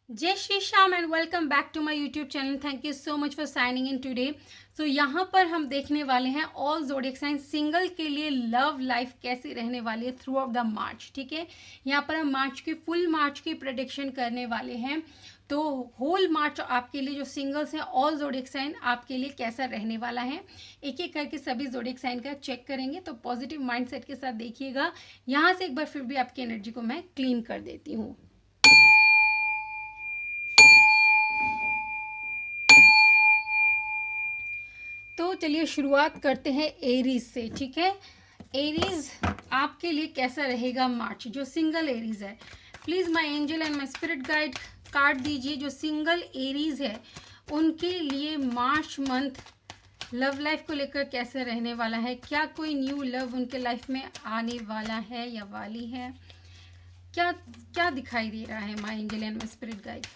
जय Shri Shyam and welcome back to my YouTube channel. Thank you so much for signing in today. So यहाँ पर हम देखने वाले हैं ऑल ज़ोडिएक साइन सिंगल के लिए लव लाइफ कैसी रहने वाली है थ्रू आउट द मार्च। ठीक है, यहाँ पर हम फुल मार्च की प्रेडिक्शन करने वाले हैं। तो होल मार्च आपके लिए जो सिंगल्स हैं ऑल ज़ोडिएक साइन आपके लिए कैसा रहने वाला है, एक एक करके सभी ज़ोडिएक साइन का चेक करेंगे। तो पॉजिटिव माइंडसेट के साथ देखिएगा। यहाँ से एक बार फिर भी आपकी एनर्जी को मैं क्लीन कर देती हूँ। तो चलिए शुरुआत करते हैं एरीज से। ठीक है, एरीज आपके लिए कैसा रहेगा मार्च, जो सिंगल एरीज है। Please my angel and my spirit guide card दीजिए। जो सिंगल एरीज है उनके लिए मार्च मंथ लव लाइफ को लेकर कैसे रहने वाला है। क्या कोई न्यू लव उनके लाइफ में आने वाला है या वाली है, क्या क्या दिखाई दे रहा है my angel and my spirit guide.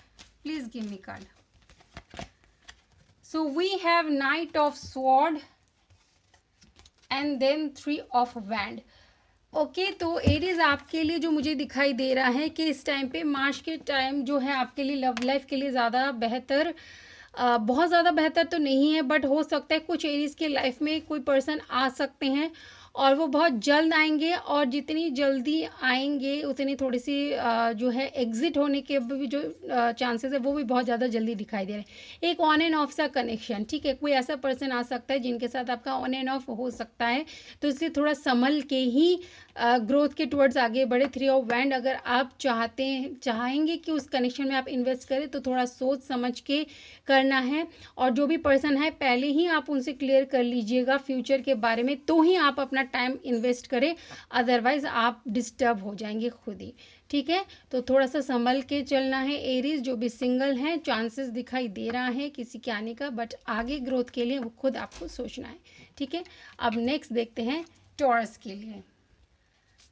Please give me card. So we have Knight of Sword and then 3 of Wand. Okay तो एरीज आपके लिए जो मुझे दिखाई दे रहा है कि इस टाइम पे मार्च के टाइम जो है आपके लिए लव लाइफ के लिए ज़्यादा बेहतर, बहुत ज़्यादा बेहतर तो नहीं है, बट हो सकता है कुछ एरीज के लाइफ में कोई पर्सन आ सकते हैं और वो बहुत जल्द आएंगे, और जितनी जल्दी आएंगे उतनी थोड़ी सी जो है एग्जिट होने के भी जो चांसेस है वो भी बहुत ज़्यादा जल्दी दिखाई दे रहे हैं। एक ऑन एंड ऑफ सा कनेक्शन। ठीक है, कोई ऐसा पर्सन आ सकता है जिनके साथ आपका ऑन एंड ऑफ हो सकता है, तो इसलिए थोड़ा संभल के ही ग्रोथ के टुवर्ड्स आगे बढ़े। 3 ऑफ वैंड अगर आप चाहेंगे कि उस कनेक्शन में आप इन्वेस्ट करें तो थोड़ा सोच समझ के करना है, और जो भी पर्सन है पहले ही आप उनसे क्लियर कर लीजिएगा फ्यूचर के बारे में, तो ही आप अपना टाइम इन्वेस्ट करें, अदरवाइज आप डिस्टर्ब हो जाएंगे खुद ही। ठीक है, तो थोड़ा सा संभल के चलना है। एरीज जो भी सिंगल हैं, चांसेस दिखाई दे रहा है किसी के आने का, बट आगे ग्रोथ के लिए वो खुद आपको सोचना है। ठीक है, अब नेक्स्ट देखते हैं टॉरस के लिए।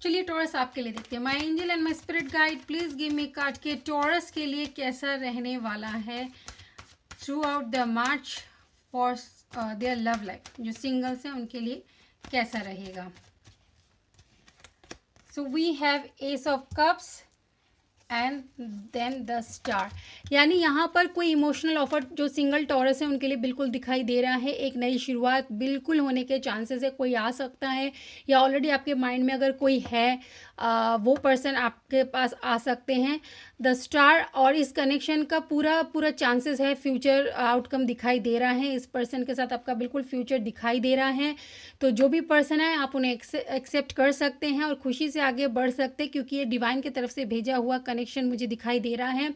चलिए टॉरस आपके लिए देखते हैं। My angel and my spirit guide please give me card के टॉरस के लिए कैसा रहने वाला है throughout the March for their love life. जो सिंगल्स हैं उनके लिए कैसा रहेगा। So we have ace of cups and then the star. यानी यहाँ पर कोई इमोशनल ऑफर जो सिंगल टॉरस है उनके लिए बिल्कुल दिखाई दे रहा है। एक नई शुरुआत बिल्कुल होने के चांसेस है, कोई आ सकता है, या ऑलरेडी आपके माइंड में अगर कोई है वो पर्सन आपके पास आ सकते हैं। द स्टार और इस कनेक्शन का पूरा चांसेस है, फ्यूचर आउटकम दिखाई दे रहा है। इस पर्सन के साथ आपका बिल्कुल फ्यूचर दिखाई दे रहा है। तो जो भी पर्सन है आप उन्हें एक्सेप्ट कर सकते हैं और खुशी से आगे बढ़ सकते हैं, क्योंकि ये डिवाइन की तरफ से भेजा हुआ कनेक्शन मुझे दिखाई दे रहा है,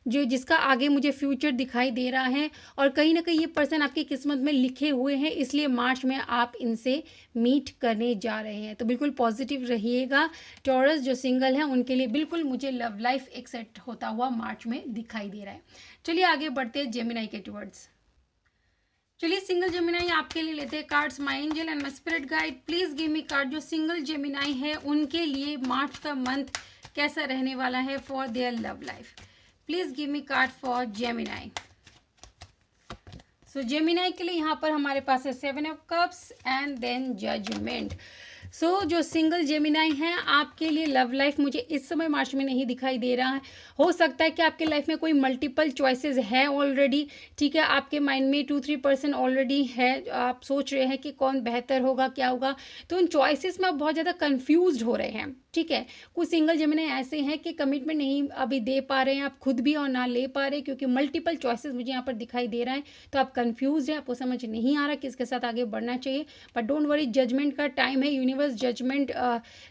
जो जिसका आगे मुझे फ्यूचर दिखाई दे रहा है। और कहीं ना कहीं ये पर्सन आपकी किस्मत में लिखे हुए हैं, इसलिए मार्च में आप इनसे मीट करने जा रहे हैं। तो बिल्कुल पॉजिटिव रहिएगा। टॉरस जो सिंगल हैं उनके लिए बिल्कुल मुझे लव लाइफ एक्सेप्ट होता हुआ मार्च में दिखाई दे रहा है। चलिए आगे बढ़ते हैं जेमिनाई के टुवर्ड्स। चलिए सिंगल जेमिनाई आपके लिए लेते हैं cards. My angel and my spirit guide please give me card. जो सिंगल जेमिनाई है उनके लिए मार्च का मंथ कैसा रहने वाला है for their love life. Please give me card for Gemini. So Gemini के लिए यहाँ पर हमारे पास है 7 of cups and then judgement. So जो सिंगल जेमिनाई हैं आपके लिए लव लाइफ मुझे इस समय मार्च में नहीं दिखाई दे रहा है। हो सकता है कि आपके लाइफ में कोई मल्टीपल चॉइसेस है ऑलरेडी। ठीक है, आपके माइंड में 2-3% ऑलरेडी है, आप सोच रहे हैं कि कौन बेहतर होगा, क्या होगा, तो उन चॉइसेस में आप बहुत ज़्यादा कन्फ्यूज हो रहे हैं। ठीक है, कुछ सिंगल जेमिनाई ऐसे हैं कि कमिटमेंट नहीं अभी दे पा रहे हैं आप खुद भी, और ना ले पा रहे, क्योंकि मल्टीपल चॉइसेस मुझे यहाँ पर दिखाई दे रहा है। तो आप कंफ्यूज हैं, आपको समझ नहीं आ रहा किसके साथ आगे बढ़ना चाहिए। बट डोंट वरी, जजमेंट का टाइम है, यूनिवर्स जजमेंट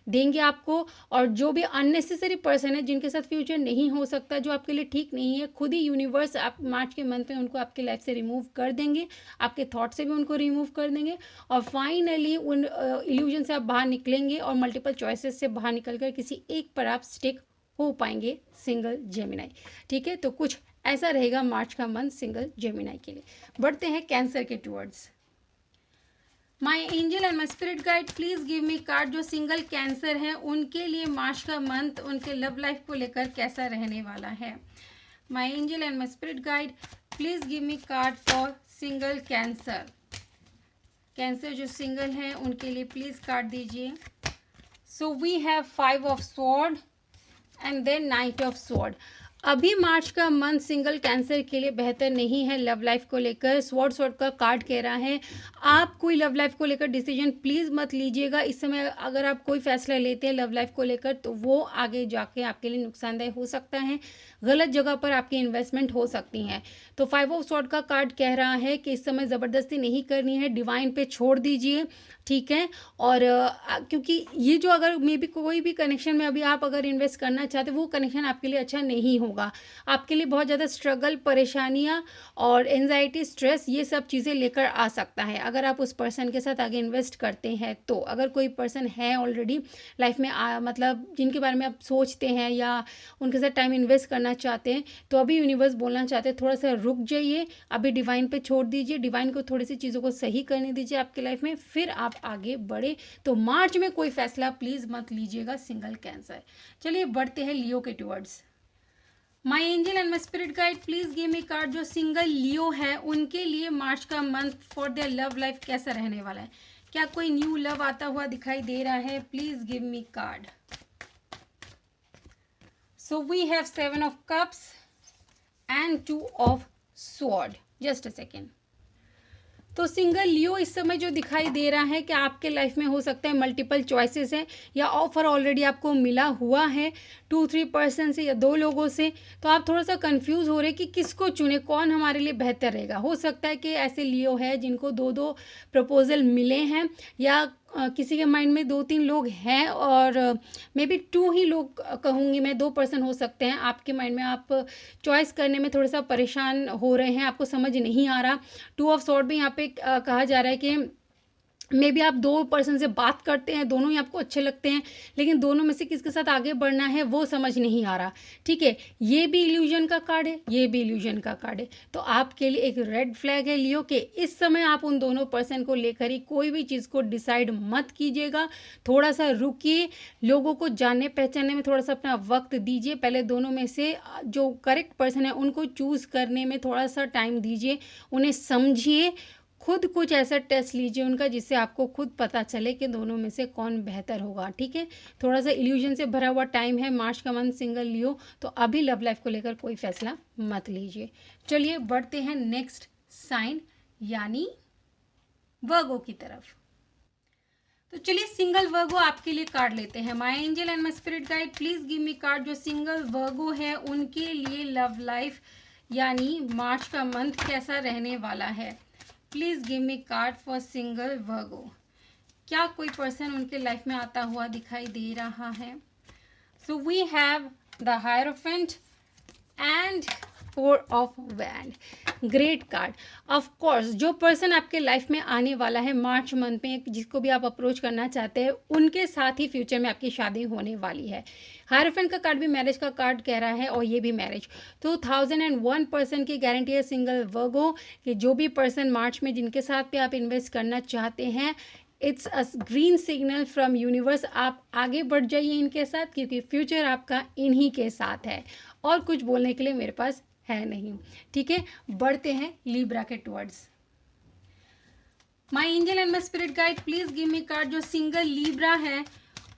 देंगे आपको। और जो भी अननेसेसरी पर्सन है जिनके साथ फ्यूचर नहीं हो सकता, जो आपके लिए ठीक नहीं है, खुद ही यूनिवर्स आप मार्च के मंथ में उनको आपके लाइफ से रिमूव कर देंगे, आपके थॉट से भी उनको रिमूव कर देंगे, और फाइनली उन इल्यूजन से आप बाहर निकलेंगे और मल्टीपल चॉइसेस से बाहर निकल कर किसी एक पर आप स्टिक हो पाएंगे सिंगल जेमिनाई। ठीक है, तो कुछ ऐसा रहेगा मार्च का मंथ सिंगल जेमिनाई के लिए। बढ़ते हैं कैंसर के towards. My angel and my spirit guide please give me card. जो सिंगल कैंसर है उनके लिए मार्च का मंथ उनके लव लाइफ को लेकर कैसा रहने वाला है। My angel and my spirit guide please give me card for single Cancer. Cancer जो सिंगल है उनके लिए प्लीज कार्ड दीजिए। So we have 5 of sword and then knight of sword. अभी मार्च का मंथ सिंगल कैंसर के लिए बेहतर नहीं है लव लाइफ को लेकर। स्वॉर्ड का कार्ड कह रहा है आप कोई लव लाइफ को लेकर डिसीजन प्लीज़ मत लीजिएगा इस समय। अगर आप कोई फैसला लेते हैं लव लाइफ को लेकर तो वो आगे जाके आपके लिए नुकसानदायक हो सकता है, गलत जगह पर आपकी इन्वेस्टमेंट हो सकती हैं। तो 5 ऑफ स्वॉर्ड का कार्ड कह रहा है कि इस समय ज़बरदस्ती नहीं करनी है, डिवाइन पे छोड़ दीजिए, ठीक है। और क्योंकि ये जो अगर मे बी कोई भी कनेक्शन में अभी आप अगर इन्वेस्ट करना चाहते वो कनेक्शन आपके लिए अच्छा नहीं होगा, आपके लिए बहुत ज़्यादा स्ट्रगल, परेशानियाँ और एंजाइटी, स्ट्रेस ये सब चीज़ें लेकर आ सकता है अगर आप उस पर्सन के साथ आगे इन्वेस्ट करते हैं। तो अगर कोई पर्सन है ऑलरेडी लाइफ में मतलब जिनके बारे में आप सोचते हैं या उनके साथ टाइम इन्वेस्ट करना चाहते हैं तो अभी यूनिवर्स बोलना चाहते हैं थोड़ा सा रुक जाइए, अभी डिवाइन पे छोड़ दीजिए, डिवाइन को थोड़ी सी चीज़ों को सही करने दीजिए आपके लाइफ में, फिर आप आगे बढ़े। तो मार्च में कोई फैसला प्लीज़ मत लीजिएगा सिंगल कैंसर। चलिए बढ़ते हैं लियो के towards. My angel and my spirit guide please give me card जो सिंगल लियो है उनके लिए मार्च का month for their love life कैसा रहने वाला है। क्या कोई न्यू लव आता हुआ दिखाई दे रहा है? Please give me card. So we have 7 of cups and 2 of sword. Just a second. तो सिंगल लियो इस समय जो दिखाई दे रहा है कि आपके लाइफ में हो सकता है मल्टीपल चॉइसेस हैं या ऑफर ऑलरेडी आपको मिला हुआ है 2-3 पर्सन से या 2 लोगों से। तो आप थोड़ा सा कंफ्यूज हो रहे कि किसको चुने, कौन हमारे लिए बेहतर रहेगा। हो सकता है कि ऐसे लियो है जिनको 2-2 प्रपोजल मिले हैं या किसी के माइंड में 2-3 लोग हैं और मे बी 2 ही लोग कहूँगी मैं, 2 पर्सन हो सकते हैं आपके माइंड में। आप चॉइस करने में थोड़ा सा परेशान हो रहे हैं, आपको समझ नहीं आ रहा। 2 ऑफ स्वॉर्ड भी यहाँ पे कहा जा रहा है कि मे बी आप 2 पर्सन से बात करते हैं, दोनों ही आपको अच्छे लगते हैं, लेकिन दोनों में से किसके साथ आगे बढ़ना है वो समझ नहीं आ रहा, ठीक है। ये भी इल्यूजन का कार्ड है, ये भी इल्यूजन का कार्ड है। तो आपके लिए एक रेड फ्लैग है लियो के इस समय आप उन दोनों पर्सन को लेकर ही कोई भी चीज़ को डिसाइड मत कीजिएगा। थोड़ा सा रुकिए, लोगों को जानने पहचानने में थोड़ा सा अपना वक्त दीजिए। पहले दोनों में से जो करेक्ट पर्सन है उनको चूज़ करने में थोड़ा सा टाइम दीजिए, उन्हें समझिए, खुद कुछ ऐसा टेस्ट लीजिए उनका जिससे आपको खुद पता चले कि दोनों में से कौन बेहतर होगा, ठीक है। थोड़ा सा इल्यूजन से भरा हुआ टाइम है मार्च का मंथ सिंगल लियो, तो अभी लव लाइफ को लेकर कोई फैसला मत लीजिए। चलिए बढ़ते हैं नेक्स्ट साइन यानी वर्गो की तरफ। तो चलिए सिंगल वर्गो आपके लिए कार्ड लेते हैं। My angel and my spirit guide please give me card जो सिंगल वर्गो है उनके लिए लव लाइफ यानी मार्च का मंथ कैसा रहने वाला है। Please give me card for single Virgo. क्या कोई पर्सन उनके लाइफ में आता हुआ दिखाई दे रहा है? So we have the hierophant and 4 of wand. Great card. Of course जो पर्सन आपके लाइफ में आने वाला है मार्च मंथ में, जिसको भी आप अप्रोच करना चाहते हैं, उनके साथ ही फ्यूचर में आपकी शादी होने वाली है। हायरोफेंट का कार्ड भी मैरिज का कार्ड कह रहा है और ये भी मैरिज। तो 1001 पर्सन की गारंटी है सिंगल वर्गो कि जो भी पर्सन मार्च में जिनके साथ भी आप इन्वेस्ट करना चाहते हैं, it's a green signal from universe, आप आगे बढ़ जाइए इनके साथ क्योंकि फ्यूचर आपका इन्हीं के साथ है और कुछ बोलने के लिए मेरे पास है नहीं, ठीक है। बढ़ते हैं लिब्रा के towards. My angel and my spirit guide please give me card जो सिंगल लिब्रा है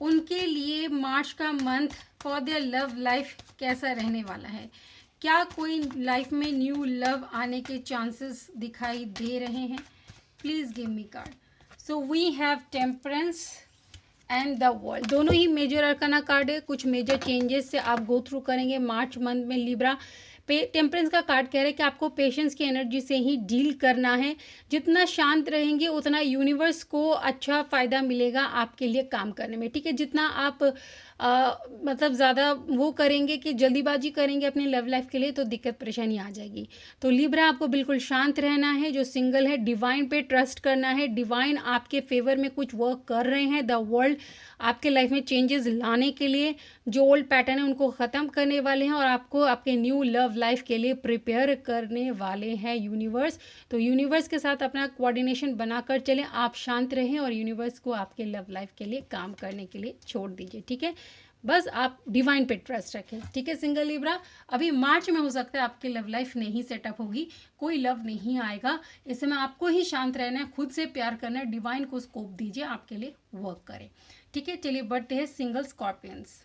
उनके लिए मार्च का month for their love life कैसा रहने वाला है। क्या कोई लाइफ में न्यू लव आने के चांसेस दिखाई दे रहे हैं? Please give me card. So we have temperance and the world. दोनों ही मेजर अरकाना कार्ड है। कुछ मेजर चेंजेस से आप गो थ्रू करेंगे मार्च मंथ में लिब्रा। टेम्परेंस का कार्ड कह रहे हैं कि आपको पेशेंस की एनर्जी से ही डील करना है। जितना शांत रहेंगे उतना यूनिवर्स को अच्छा फ़ायदा मिलेगा आपके लिए काम करने में, ठीक है। जितना आप मतलब ज़्यादा वो करेंगे कि जल्दीबाजी करेंगे अपनी लव लाइफ के लिए तो दिक्कत परेशानी आ जाएगी। तो लिब्रा आपको बिल्कुल शांत रहना है। जो सिंगल है डिवाइन पे ट्रस्ट करना है। डिवाइन आपके फेवर में कुछ वर्क कर रहे हैं। द वर्ल्ड आपके लाइफ में चेंजेस लाने के लिए जो ओल्ड पैटर्न है उनको ख़त्म करने वाले हैं और आपको आपके न्यू लव लाइफ के लिए प्रिपेयर करने वाले हैं यूनिवर्स। तो यूनिवर्स के साथ अपना कोऑर्डिनेशन बनाकर चलें, आप शांत रहें और यूनिवर्स को आपके लव लाइफ के लिए काम करने के लिए छोड़ दीजिए, ठीक है। बस आप डिवाइन पे ट्रस्ट रखें, ठीक है। सिंगल लिब्रा अभी मार्च में हो सकता है आपकी लव लाइफ नहीं सेटअप होगी, कोई लव नहीं आएगा। इस समय आपको ही शांत रहना है, खुद से प्यार करना है, डिवाइन को स्कोप दीजिए आपके लिए वर्क करे, ठीक है। चलिए बढ़ते हैं सिंगल स्कॉर्पियंस।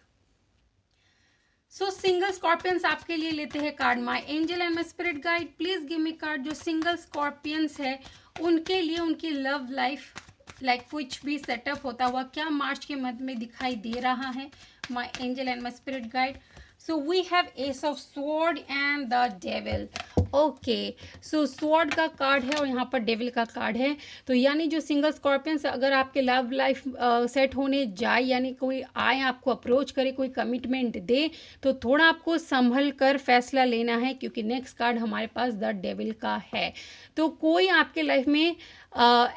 सो सिंगल स्कॉर्पियंस आपके लिए लेते हैं card my angel and my spirit guide, please give me card. जो सिंगल स्कॉर्पियंस है उनके लिए उनकी लव लाइफ लाइक कुछ भी सेटअप होता हुआ क्या मार्च के मध्य में दिखाई दे रहा है, my angel and my spirit guide. So we have ace of sword and the devil. Okay, so sword का कार्ड है और यहाँ पर डेविल का कार्ड है। तो यानी जो सिंगल स्कॉर्पियंस अगर आपके लव लाइफ सेट होने जाए, यानी कोई आए आपको अप्रोच करे, कोई कमिटमेंट दे, तो थोड़ा आपको संभल कर फैसला लेना है, क्योंकि नेक्स्ट कार्ड हमारे पास द डेविल का है। तो कोई आपके लाइफ में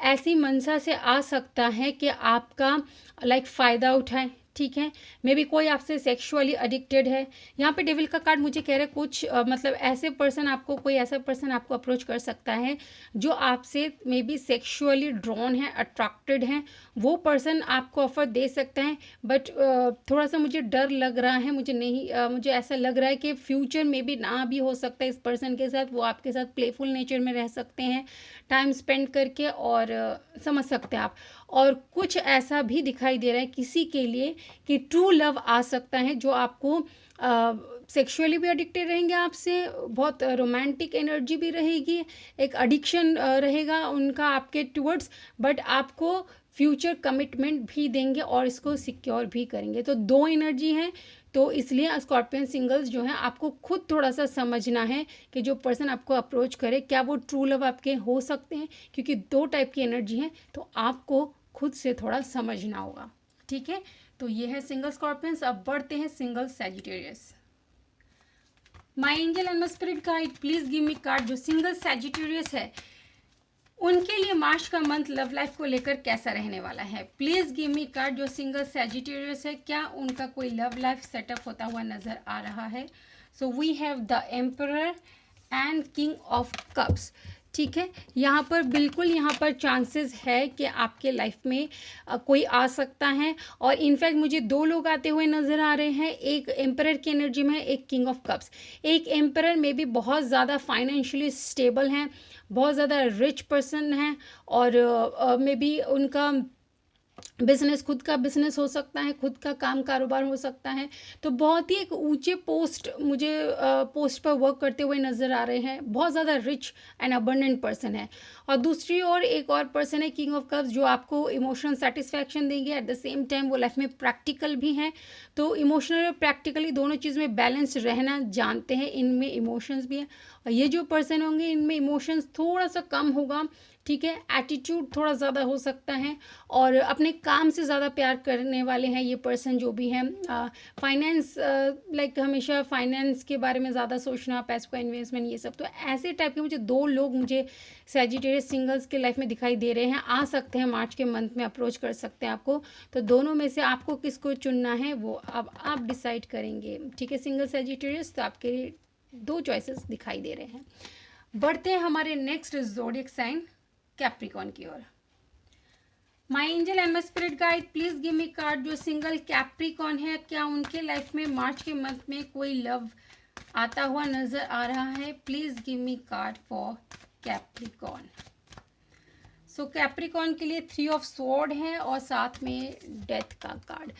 ऐसी मंशा से आ सकता है कि आपका लाइक फ़ायदा उठाए, ठीक है। मे बी कोई आपसे सेक्सुअली एडिक्टेड है। यहाँ पे डेविल का कार्ड मुझे कह रहा है कुछ मतलब ऐसे पर्सन आपको, कोई ऐसा पर्सन आपको अप्रोच कर सकता है जो आपसे मे बी सेक्सुअली ड्रॉन है, अट्रैक्टेड है। वो पर्सन आपको ऑफर दे सकता है, बट थोड़ा सा मुझे डर लग रहा है, मुझे नहीं मुझे ऐसा लग रहा है कि फ्यूचर में भी ना भी हो सकता है इस पर्सन के साथ। वो आपके साथ प्लेफुल नेचर में रह सकते हैं टाइम स्पेंड करके, और समझ सकते हैं आप। और कुछ ऐसा भी दिखाई दे रहा है किसी के लिए कि ट्रू लव आ सकता है जो आपको सेक्सुअली भी एडिक्टेड रहेंगे आपसे, बहुत रोमांटिक एनर्जी भी रहेगी, एक एडिक्शन रहेगा उनका आपके टुवर्ड्स, बट आपको फ्यूचर कमिटमेंट भी देंगे और इसको सिक्योर भी करेंगे। तो दो एनर्जी हैं, तो इसलिए स्कॉर्पियन सिंगल्स जो हैं आपको खुद थोड़ा सा समझना है कि जो पर्सन आपको अप्रोच करे क्या वो ट्रू लव आपके हो सकते हैं, क्योंकि दो टाइप की एनर्जी हैं, तो आपको खुद से थोड़ा समझना होगा, ठीक है। तो ये है सिंगल स्कॉर्पियंस। अब बढ़ते हैं single Sagittarius. My angel and my spirit guide, please give me card. जो सिंगल सैजिटेरियस है उनके लिए मार्च का मंथ लव लाइफ को लेकर कैसा रहने वाला है, प्लीज गिव मी कार्ड। जो सिंगल सैजिटेरियस है क्या उनका कोई लव लाइफ सेटअप होता हुआ नजर आ रहा है। So we have the emperor and king of cups, ठीक है। यहाँ पर बिल्कुल यहाँ पर चांसेस है कि आपके लाइफ में कोई आ सकता है, और इनफैक्ट मुझे दो लोग आते हुए नज़र आ रहे हैं, एक एम्परर की एनर्जी में है, एक किंग ऑफ कप्स। एक एम्परर में भी बहुत ज़्यादा फाइनेंशियली स्टेबल हैं, बहुत ज़्यादा रिच पर्सन हैं, और मे बी उनका बिजनेस, खुद का बिजनेस हो सकता है, खुद का काम कारोबार हो सकता है। तो बहुत ही एक ऊंचे पोस्ट मुझे पोस्ट पर वर्क करते हुए नज़र आ रहे हैं, बहुत ज़्यादा रिच एंड अबंडेंट पर्सन है। और दूसरी ओर एक और पर्सन है किंग ऑफ कप्स, जो आपको इमोशनल सेटिस्फैक्शन देंगे, एट द सेम टाइम वो लाइफ में प्रैक्टिकल भी हैं। तो इमोशनल और प्रैक्टिकली दोनों चीज़ में बैलेंस रहना जानते हैं, इनमें इमोशंस भी हैं। और ये जो पर्सन होंगे इनमें इमोशंस थोड़ा सा कम होगा, ठीक है। एटीट्यूड थोड़ा ज़्यादा हो सकता है, और अपने काम से ज़्यादा प्यार करने वाले हैं ये पर्सन जो भी हैं। फाइनेंस लाइक हमेशा फाइनेंस के बारे में ज़्यादा सोचना, पैसों का इन्वेस्टमेंट, ये सब। तो ऐसे टाइप के मुझे दो लोग मुझे सैजिटेरियस सिंगल्स के लाइफ में दिखाई दे रहे हैं, आ सकते हैं मार्च के मंथ में अप्रोच कर सकते हैं आपको। तो दोनों में से आपको किसको चुनना है वो अब आप डिसाइड करेंगे, ठीक है। सिंगल सैजिटेरियस तो आपके लिए दो चॉइसेस दिखाई दे रहे हैं। बढ़ते हैं हमारे नेक्स्ट ज़ोडिएक साइन कैप्रिकॉन की ओर। My angel and my spirit guide, please give me card. जो सिंगल कैप्रिकॉन है क्या उनके लाइफ में मार्च के मंथ में कोई लव आता हुआ नजर आ रहा है, please give me card for Capricorn. So Capricorn के लिए 3 ऑफ स्वॉर्ड है और साथ में डेथ का कार्ड।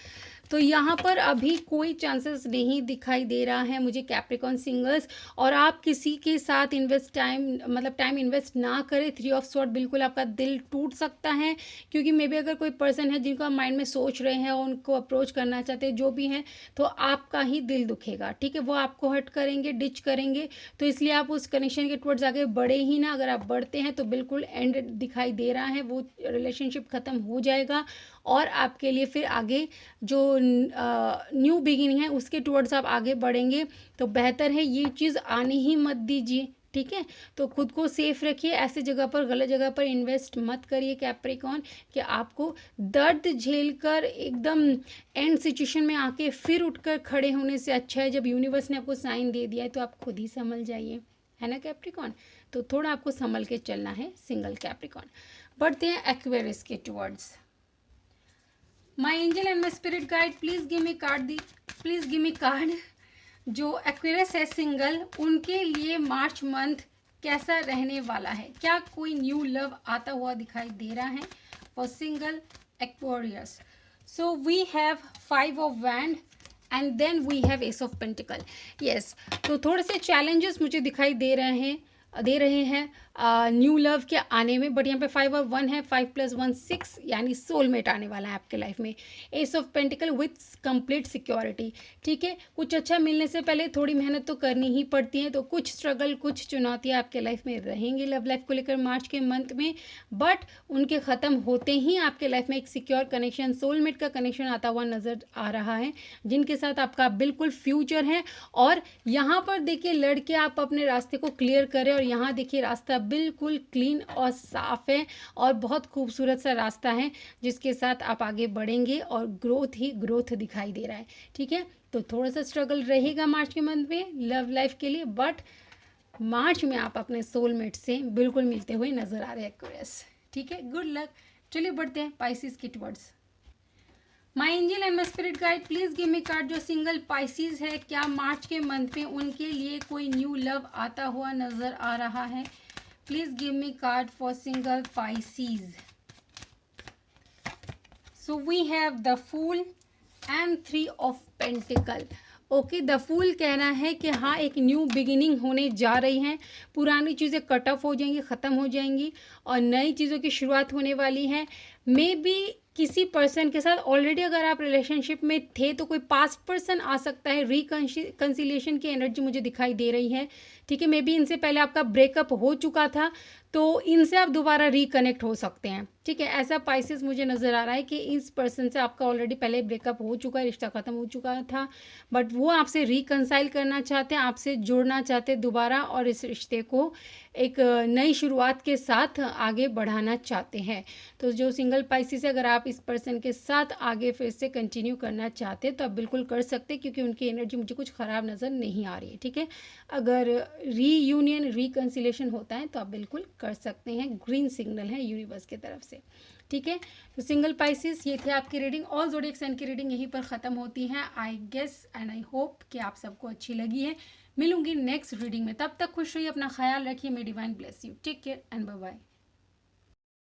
तो यहाँ पर अभी कोई चांसेस नहीं दिखाई दे रहा है मुझे कैप्रिकॉन सिंगल्स, और आप किसी के साथ टाइम इन्वेस्ट ना करें। 3 ऑफ स्वॉर्ड, बिल्कुल आपका दिल टूट सकता है, क्योंकि मे बी अगर कोई पर्सन है जिनका माइंड में सोच रहे हैं और उनको अप्रोच करना चाहते हैं जो भी हैं, तो आपका ही दिल दुखेगा, ठीक है। वो आपको हर्ट करेंगे, डिच करेंगे, तो इसलिए आप उस कनेक्शन के टुवर्ड्स आगे बढ़े ही ना। अगर आप बढ़ते हैं तो बिल्कुल एंड दिखाई दे रहा है, वो रिलेशनशिप ख़त्म हो जाएगा, और आपके लिए फिर आगे जो न्यू बिगिनिंग है उसके टुवर्ड्स आप आगे बढ़ेंगे। तो बेहतर है ये चीज़ आने ही मत दीजिए, ठीक है। तो खुद को सेफ रखिए, ऐसे जगह पर, गलत जगह पर इन्वेस्ट मत करिए कैप्रिकॉन, कि आपको दर्द झेल कर एकदम एंड सिचुएशन में आके फिर उठकर खड़े होने से अच्छा है जब यूनिवर्स ने आपको साइन दे दिया है तो आप खुद ही संभल जाइए, है ना कैप्रिकॉन। तो थोड़ा आपको संभल के चलना है सिंगल कैप्रिकॉन। बढ़ते हैं एक्वेरियस के towards. My angel and my spirit guide, please give me card. जो एक्वेरियस है सिंगल, उनके लिए मार्च मंथ कैसा रहने वाला है, क्या कोई न्यू लव आता हुआ दिखाई दे रहा है for single Aquarius. So we have 5 of wand and then we have ace of pentacle. Yes, तो थोड़े से चैलेंजेस मुझे दिखाई दे रहे हैं न्यू लव के आने में, बट यहाँ पे 5 और 1 है, 5 + 1 6, यानी सोलमेट आने वाला है आपके लाइफ में। S of pentacle with complete security, ठीक है। कुछ अच्छा मिलने से पहले थोड़ी मेहनत तो करनी ही पड़ती है, तो कुछ स्ट्रगल, कुछ चुनौतियाँ आपके लाइफ में रहेंगी लव लाइफ को लेकर मार्च के मंथ में, बट उनके ख़त्म होते ही आपके लाइफ में एक सिक्योर कनेक्शन, सोलमेट का कनेक्शन आता हुआ नज़र आ रहा है, जिनके साथ आपका बिल्कुल फ्यूचर है। और यहाँ पर देखिए लड़के आप अपने रास्ते को क्लियर करें, और यहाँ देखिए रास्ता बिल्कुल क्लीन और साफ है और बहुत खूबसूरत सा रास्ता है, जिसके साथ आप आगे बढ़ेंगे और ग्रोथ ही ग्रोथ दिखाई दे रहा है, ठीक है। तो थोड़ा सा स्ट्रगल रहेगा मार्च के मंथ में लव लाइफ के लिए, बट मार्च में आप अपने सोलमेट से बिल्कुल मिलते हुए नजर आ रहे हैं एक्वेरियस, ठीक है। Good luck. चलिए बढ़ते हैं पाइसिस के towards. My angel and my spirit guide, please give me card जो सिंगल पाइसिस है, क्या मार्च के मंथ में उनके लिए कोई न्यू लव आता हुआ नज़र आ रहा है। Please give me card for single Pisces. So we have the fool and 3 of pentacle. Okay, the fool कहना है कि हाँ एक न्यू बिगिनिंग होने जा रही है, पुरानी चीज़ें कट ऑफ हो जाएंगी, ख़त्म हो जाएंगी और नई चीज़ों की शुरुआत होने वाली है। मे बी किसी पर्सन के साथ ऑलरेडी अगर आप रिलेशनशिप में थे तो कोई पास्ट पर्सन आ सकता है, रिकंसिलिएशन की एनर्जी मुझे दिखाई दे रही है, ठीक है। मे बी इनसे पहले आपका ब्रेकअप हो चुका था, तो इनसे आप दोबारा रिकनेक्ट हो सकते हैं, ठीक है। ऐसा पाइसेस मुझे नज़र आ रहा है कि इस पर्सन से आपका ऑलरेडी पहले ब्रेकअप हो चुका है, रिश्ता ख़त्म हो चुका था, बट वो आपसे रिकंसाइल करना चाहते हैं, आपसे जुड़ना चाहते हैं दोबारा, और इस रिश्ते को एक नई शुरुआत के साथ आगे बढ़ाना चाहते हैं। तो जो सिंगल पाइसेस है, अगर आप इस पर्सन के साथ आगे फिर से कंटिन्यू करना चाहते हैं तो आप बिल्कुल कर सकते हैं, क्योंकि उनकी एनर्जी मुझे कुछ ख़राब नज़र नहीं आ रही है, ठीक है। अगर रीयूनियन रिकंसिलेशन होता है तो आप बिल्कुल कर सकते हैं, ग्रीन सिग्नल है यूनिवर्स की तरफ से, ठीक है। तो सिंगल पाइसेस ये थे आपकी रीडिंग। ऑल ज़ोडिएक साइन की रीडिंग यहीं पर ख़त्म होती है। I guess and I hope कि आप सबको अच्छी लगी है। मिलूंगी नेक्स्ट रीडिंग में, तब तक खुश रहिए, अपना ख्याल रखिए, may divine bless you, take care and bye bye.